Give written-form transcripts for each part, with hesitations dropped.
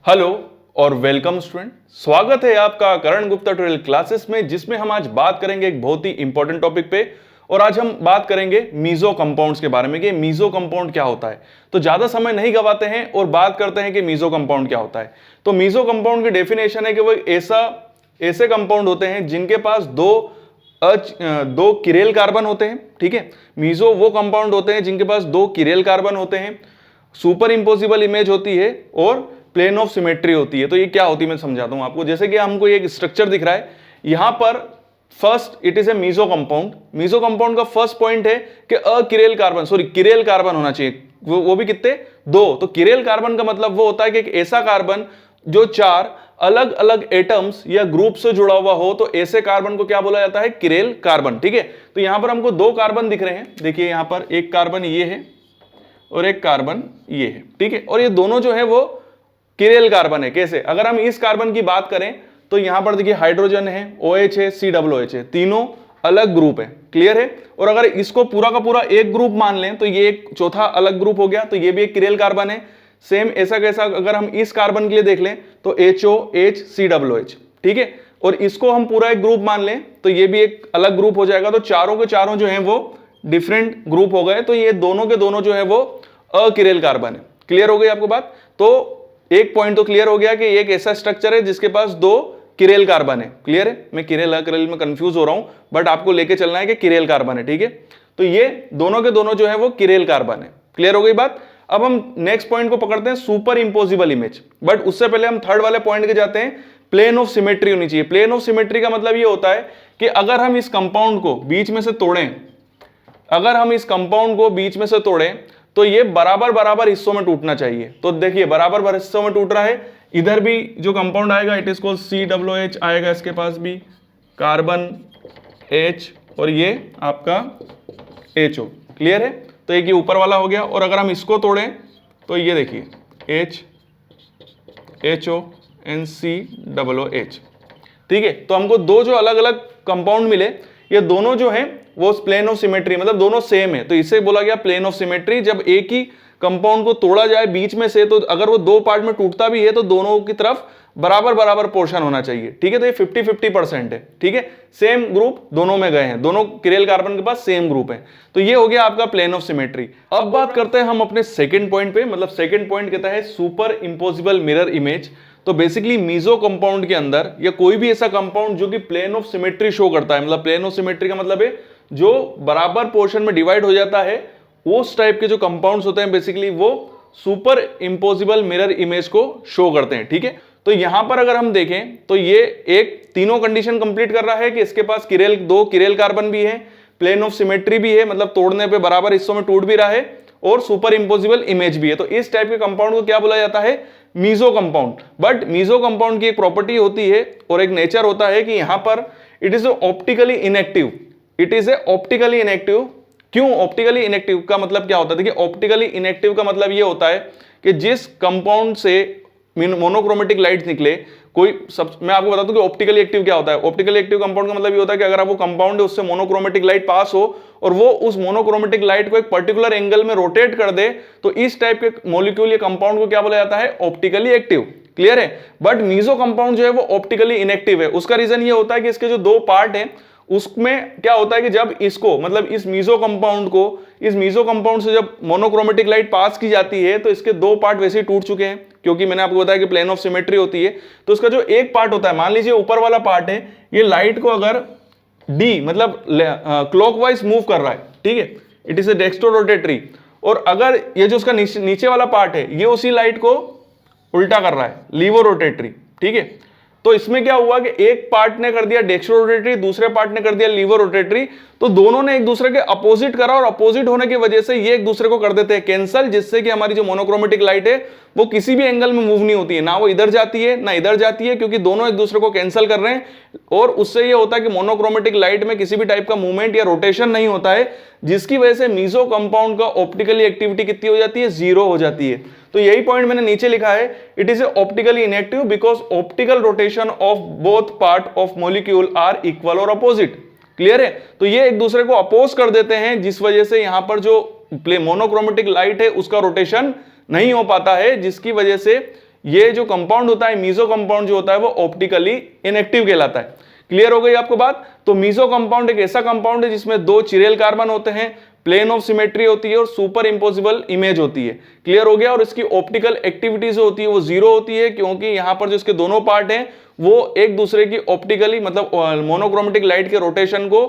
Hello और welcome student, स्वागत है आपका करण गुप्ता ट्यूटोरियल क्लासेस में, जिसमें हम आज बात करेंगे एक बहुत ही इंपॉर्टेंट टॉपिक पे। और आज हम बात करेंगे मीजो कंपाउंड्स के बारे में कि मीजो कंपाउंड क्या होता है। तो ज्यादा समय नहीं गवाते हैं और बात करते हैं कि मीजो कंपाउंड क्या होता है। तो मीजो कंपाउंड की डेफिनेशन है कि वो ऐसे कंपाउंड होते हैं जिनके पास दो किरेल कार्बन होते हैं। ठीक है, मीजो वो कंपाउंड होते हैं जिनके पास दो किरेल कार्बन होते हैं, सुपर इंपोजिबल इमेज होती है और प्लेन ऑफ सिमेट्री होती है। तो ये क्या होती है मैं समझाता हूं आपको। जैसे कि हमको एक स्ट्रक्चर दिख रहा है यहां पर। First it is a meso compound. Meso compound का फर्स्ट पॉइंट है कि किरेल कार्बन होना चाहिए, वो भी कितने, दो। तो किरेल कार्बन का मतलब वो होता है कि एक ऐसा कार्बन जो चार अलग अलग एटम्स या ग्रुप से जुड़ा हुआ हो, तो ऐसे कार्बन को क्या बोला जाता है, किरेल कार्बन। ठीक है, तो यहां पर हमको दो कार्बन दिख रहे हैं। देखिए यहां पर एक कार्बन ये है और एक कार्बन ये है। ठीक है, और ये दोनों जो है वो किरेल कार्बन है। कैसे, अगर हम इस कार्बन की बात करें तो यहां पर देखिए हाइड्रोजन है, OH है, COOH है, तीनों अलग ग्रुप है। क्लियर है। और अगर इसको पूरा का पूरा एक ग्रुप मान लें तो ये एक चौथा अलग ग्रुप हो गया, तो ये भी एक किरेल कार्बन है। सेम ऐसा कैसा अगर हम इस कार्बन के लिए देख लें तो HOH COOH। ठीक है, और इसको हम पूरा एक ग्रुप मान लें तो ये भी एक अलग ग्रुप हो जाएगा। तो चारों के चारों जो है वो डिफरेंट ग्रुप हो गए। तो ये दोनों के दोनों जो है वो अकिरेल कार्बन है। क्लियर हो गई आपको बात। तो एक पॉइंट तो क्लियर हो गया कि एक ऐसा स्ट्रक्चर है जिसके पास दो किरेल कार्बन है। क्लियर है, मैं किरेल अकिरेल में कंफ्यूज हो रहा हूं, बट आपको लेके चलना है कि किरेल कार्बन है। ठीक है, तो ये दोनों के दोनों जो है वो किरेल कार्बन है। क्लियर हो गई बात। अब हम नेक्स्ट पॉइंट को पकड़ते हैं, सुपर इंपोजिबल इमेज। बट उससे पहले हम थर्ड वाले पॉइंट के जाते हैं, प्लेन ऑफ सिमेट्री होनी चाहिए। प्लेन ऑफ सिमेट्री का मतलब ये होता है कि अगर हम इस कंपाउंड को बीच में से तोड़ें, तो ये बराबर बराबर हिस्सों में टूटना चाहिए। तो देखिए बराबर हिस्सों में टूट रहा है। इधर भी जो कंपाउंड आएगा इट इज कॉल्ड COOH आएगा, इसके पास भी कार्बन H और ये आपका HO। क्लियर है, तो एक ये ऊपर वाला हो गया। और अगर हम इसको तोड़ें तो ये देखिए HO and COOH। ठीक है, तो हमको दो जो अलग अलग कंपाउंड मिले, ये दोनों जो हैं वो प्लेन ऑफ सिमेट्री, मतलब दोनों सेम है, तो इसे बोला गया प्लेन ऑफ सिमेट्री। जब एक ही कंपाउंड को तोड़ा जाए बीच में से, तो अगर वो दो पार्ट में टूटता भी है तो दोनों की तरफ बराबर बराबर पोर्शन होना चाहिए। ठीक है, तो ये 50-50% है। ठीक है, सेम ग्रुप दोनों में गए हैं, दोनों किरेल कार्बन के पास सेम ग्रुप है। तो ये हो गया आपका प्लेन ऑफ सिमेट्री। अब बात करते हैं हम अपने सेकेंड पॉइंट पे। मतलब सेकेंड पॉइंट कहता है सुपर इंपोजिबल मिरर इमेज। तो बेसिकली मीजो कंपाउंड के अंदर या कोई भी ऐसा कंपाउंड जो कि प्लेन ऑफ सिमेट्री शो करता है, मतलब प्लेन ऑफ सिमेट्री का मतलब है जो बराबर पोर्शन में डिवाइड हो जाता है, उस टाइप के जो कंपाउंड्स होते हैं बेसिकली वो सुपर इंपोजिबल मिरर इमेज को शो करते हैं। ठीक है, तो यहां पर अगर हम देखें तो ये एक तीनों कंडीशन कंप्लीट कर रहा है कि इसके पास दो किरेल कार्बन भी है, प्लेन ऑफ सिमेट्री भी है, मतलब तोड़ने पे बराबर हिस्सों में टूट भी रहा है, और सुपर इंपोजिबल इमेज भी है। तो इस टाइप के कंपाउंड को क्या बोला जाता है, meso compound. But meso compound की एक प्रॉपर्टी होती है और एक नेचर होता है कि यहां पर इट इज ऑप्टिकली इनएक्टिव। क्यों ऑप्टिकली इनएक्टिव का मतलब क्या होता है? देखिए ऑप्टिकली इनएक्टिव का मतलब ये होता है कि जिस कंपाउंड से मोनोक्रोमेटिक लाइट निकले, मैं आपको बताता हूं कि ऑप्टिकली एक्टिव क्या होता है। ऑप्टिकली एक्टिव कंपाउंड का मतलब ये होता है कि अगर वो कंपाउंड है उससे मोनोक्रोमेटिक लाइट पास हो और वो उस मोनोक्रोमेटिक लाइट को एक पर्टिकुलर एंगल में रोटेट कर दे, तो इस टाइप के मॉलिक्यूल या कंपाउंड को क्या बोला जाता है, ऑप्टिकली एक्टिव। क्लियर है। बट मीजो कंपाउंड जो है वो ऑप्टिकली इनएक्टिव है। उसका रीजन ये होता है कि इसके जो दो पार्ट हैं उसमें क्या होता है कि जब इसको, मतलब इस मीजो कंपाउंड से जब मोनोक्रोमेटिक लाइट पास की जाती है तो इसके दो पार्ट वैसे ही टूट चुके हैं, क्योंकि मैंने आपको बताया कि प्लेन ऑफ सिमेट्री होती है। तो उसका जो एक पार्ट होता है, मान लीजिए ऊपर वाला पार्ट है, ये लाइट को अगर मतलब क्लॉकवाइज मूव कर रहा है, ठीक है, it is a dextro rotatory, और अगर ये जो उसका नीचे वाला पार्ट है ये उसी लाइट को उल्टा कर रहा है, लीवो रोटेटरी। ठीक है, तो इसमें क्या हुआ कि एक पार्ट ने कर दिया डेक्स्ट्रो रोटेटरी, दूसरे पार्ट ने कर दिया लीवर रोटेटरी, तो दोनों ने एक दूसरे के अपोजिट करा, और अपोजिट होने की वजह से ये एक दूसरे को कर देते हैं कैंसल, जिससे कि हमारी जो मोनोक्रोमेटिक लाइट है वो किसी भी एंगल में मूव नहीं होती है, ना वो इधर जाती है ना इधर जाती है, क्योंकि दोनों एक दूसरे को कैंसिल कर रहे हैं। और उससे ये होता है कि मोनोक्रोमेटिक लाइट में किसी भी टाइप का मूवमेंट या रोटेशन नहीं होता है, जिसकी वजह से मीजो कंपाउंड का ऑप्टिकली एक्टिविटी कितनी हो जाती है, 0 हो जाती है। तो यही पॉइंट मैंने नीचे लिखा है, it is optically inactive because optical rotation of both part of molecule are equal और अपोजिट। क्लियर है। तो ये एक दूसरे को अपोज कर देते हैं, जिस वजह से यहां पर जो मोनोक्रोमेटिक लाइट है उसका रोटेशन नहीं हो पाता है, जिसकी वजह से ये जो कंपाउंड होता है मीजो कंपाउंड जो होता है वो ऑप्टिकली इनएक्टिव कहलाता है। क्लियर हो गई आपको बात? तो मीजो कंपाउंड एक ऐसा कंपाउंड है जिसमें दो चिरेल कार्बन होते हैं, प्लेन ऑफ सिमेट्री होती है और सुपर इंपोजिबल इमेज होती है। क्लियर हो गया? और इसकी ऑप्टिकल एक्टिविटी जो होती है वो जीरो होती है, क्योंकि यहां पर जो इसके दोनों पार्ट हैं वो एक दूसरे की ऑप्टिकली मतलब मोनोक्रोमेटिक लाइट के रोटेशन को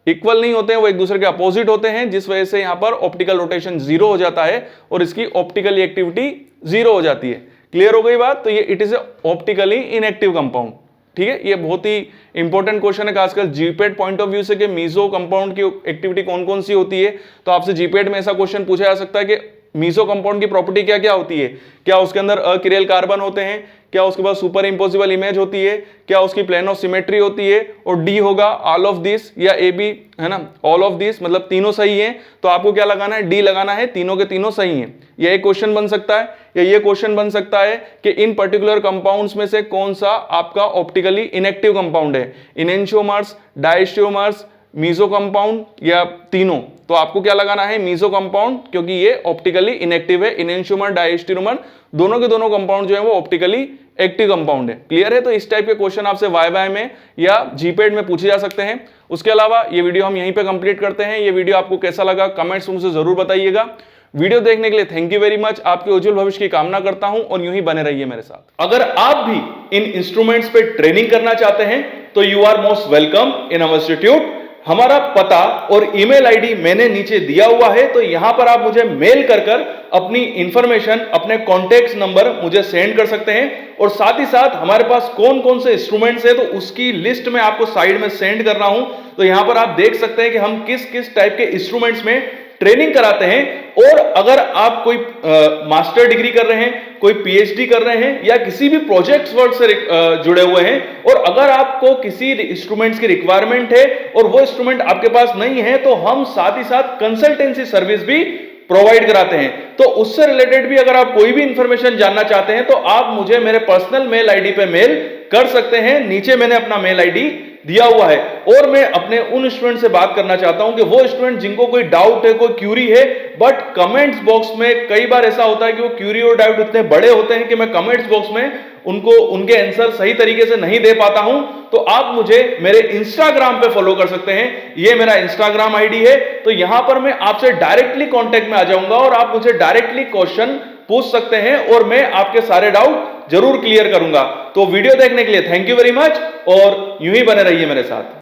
इक्वल नहीं होते हैं, वो एक दूसरे के अपोजिट होते हैं, जिस वजह से यहां पर ऑप्टिकल रोटेशन जीरो हो जाता है और इसकी ऑप्टिकली एक्टिविटी जीरो हो जाती है। क्लियर हो गई बात? तो ये it is A optically inactive compound. ठीक है, ये बहुत ही इंपॉर्टेंट क्वेश्चन है खासकर जीपेट पॉइंट ऑफ व्यू से कि मीजो कंपाउंड की एक्टिविटी कौन कौन सी होती है। तो आपसे जीपेट में ऐसा क्वेश्चन पूछा जा सकता है कि मीजो कंपाउंड की प्रॉपर्टी क्या क्या होती है, क्या उसके अंदर अकिरेल कार्बन होते हैं, क्या उसके पास सुपर इंपोजिबल इमेज होती है, क्या उसकी प्लेन ऑफ सिमेट्री होती है, और डी होगा ऑल ऑफ दिस या ए बी, है ना, ऑल ऑफ दिस मतलब तीनों सही है। तो आपको क्या लगाना है? डी लगाना है, तीनों के तीनों सही हैं। यह एक क्वेश्चन बन सकता है, या ये क्वेश्चन बन सकता है कि इन पर्टिकुलर कंपाउंड्स में से कौन सा आपका ऑप्टिकली इनएक्टिव कंपाउंड है, इनेंशियोमर्स, डायस्टियोमर्स, मीजो कंपाउंड या तीनों। तो आपको क्या लगाना है? मीजो कंपाउंड, क्योंकि ये ऑप्टिकली इनएक्टिव है। इनेंशियोमर, डायस्टियोमर दोनों के दोनों कंपाउंड जो है वो ऑप्टिकली एक्टिव कंपाउंड है। क्लियर है? तो इस टाइप के क्वेश्चन आपसे वाईवाई में या जीपेड में पूछे जा सकते हैं। उसके अलावा ये वीडियो हम यहीं पे कंप्लीट करते हैं। ये वीडियो आपको कैसा लगा कमेंट्स मुझसे जरूर बताइएगा। वीडियो देखने के लिए थैंक यू वेरी मच। आपके उज्जवल भविष्य की कामना करता हूं और यूं ही बने रहिए मेरे साथ। अगर आप भी इन इंस्ट्रूमेंट्स पे ट्रेनिंग करना चाहते हैं तो you are most welcome in our institute. हमारा पता और ईमेल आईडी मैंने नीचे दिया हुआ है, तो यहां पर आप मुझे मेल कर अपनी इंफॉर्मेशन, अपने कॉन्टेक्ट नंबर मुझे सेंड कर सकते हैं। और साथ ही साथ हमारे पास कौन कौन से इंस्ट्रूमेंट्स है तो उसकी लिस्ट में आपको साइड में सेंड कर रहा हूं। तो यहां पर आप देख सकते हैं कि हम किस किस टाइप के इंस्ट्रूमेंट्स में ट्रेनिंग कराते हैं। और अगर आप कोई मास्टर डिग्री कर रहे हैं, कोई पीएचडी कर रहे हैं या किसी भी प्रोजेक्ट्स वर्क से जुड़े हुए हैं, और अगर आपको किसी इंस्ट्रूमेंट्स की रिक्वायरमेंट है और वो इंस्ट्रूमेंट आपके पास नहीं है, तो हम साथ ही साथ कंसल्टेंसी सर्विस भी प्रोवाइड कराते हैं। तो उससे रिलेटेड भी अगर आप कोई भी इंफॉर्मेशन जानना चाहते हैं तो आप मुझे मेरे पर्सनल मेल आईडी पे मेल कर सकते हैं। नीचे मैंने अपना मेल आईडी दिया हुआ है। और मैं अपने उन स्टूडेंट से बात करना चाहता हूं कि वो स्टूडेंट जिनको कोई डाउट है, कोई क्यूरी है, बट कमेंट्स बॉक्स में कई बार ऐसा होता है कि वो क्यूरी और डाउट इतने बड़े होते हैं कि मैं कमेंट्स बॉक्स में उनको उनके आंसर सही तरीके से नहीं दे पाता हूं। तो आप मुझे मेरे इंस्टाग्राम पे फॉलो कर सकते हैं। ये मेरा इंस्टाग्राम आईडी है। तो यहां पर मैं आपसे डायरेक्टली कांटेक्ट में आ जाऊंगा और आप मुझे डायरेक्टली क्वेश्चन पूछ सकते हैं और मैं आपके सारे डाउट जरूर क्लियर करूंगा। तो वीडियो देखने के लिए थैंक यू वेरी मच और यूं ही बने रहिए मेरे साथ।